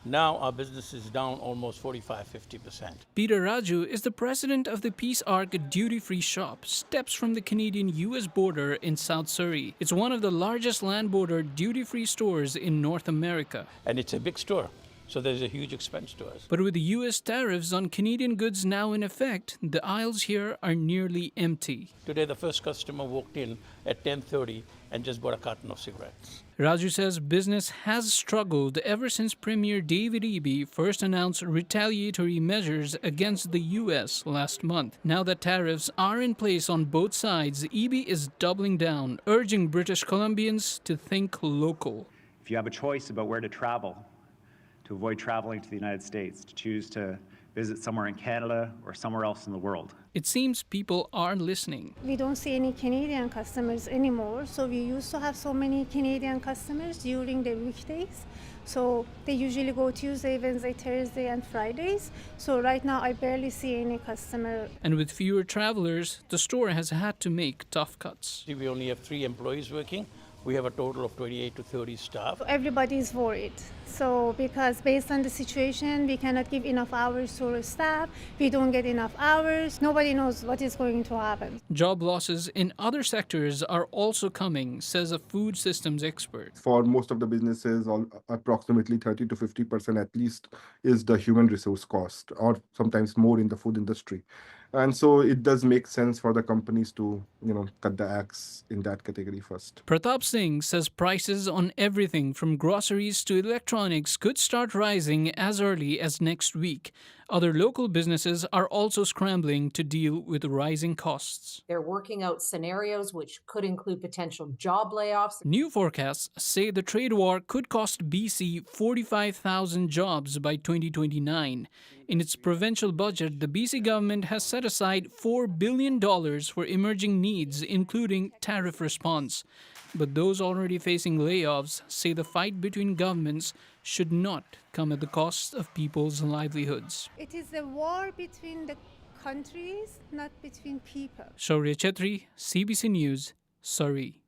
Now our business is down almost 45-50%. Peter Raju is the president of the Peace Arc duty-free shop, steps from the Canadian-U.S. border in South Surrey. It's one of the largest land border duty-free stores in North America. And it's a big store, so there's a huge expense to us. But with the U.S. tariffs on Canadian goods now in effect, the aisles here are nearly empty. Today the first customer walked in at 10:30 and just bought a carton of cigarettes. Raju says business has struggled ever since Premier David Eby first announced retaliatory measures against the U.S. last month. Now that tariffs are in place on both sides, Eby is doubling down, urging British Columbians to think local. If you have a choice about where to travel, to avoid traveling to the United States, to choose to visit somewhere in Canada or somewhere else in the world. It seems people are listening. We don't see any Canadian customers anymore, so we used to have so many Canadian customers during the weekdays. So they usually go Tuesday, Wednesday, Thursday, and Fridays. So right now I barely see any customer. And with fewer travelers, the store has had to make tough cuts. We only have 3 employees working. We have a total of 28 to 30 staff. Everybody is worried. So because based on the situation, we cannot give enough hours to our staff. We don't get enough hours. Nobody knows what is going to happen. Job losses in other sectors are also coming, says a food systems expert. For most of the businesses, approximately 30 to 50% at least is the human resource cost, or sometimes more in the food industry. And so it does make sense for the companies to, cut the axe in that category first. Pratap Singh says prices on everything from groceries to electronics could start rising as early as next week. Other local businesses are also scrambling to deal with rising costs. They're working out scenarios which could include potential job layoffs. New forecasts say the trade war could cost BC 45,000 jobs by 2029. In its provincial budget, the BC government has set aside $4 billion for emerging needs, including tariff response. But those already facing layoffs say the fight between governments should not come at the cost of people's livelihoods. It is a war between the countries, not between people. Shaurya Kshatri, CBC News, Surrey.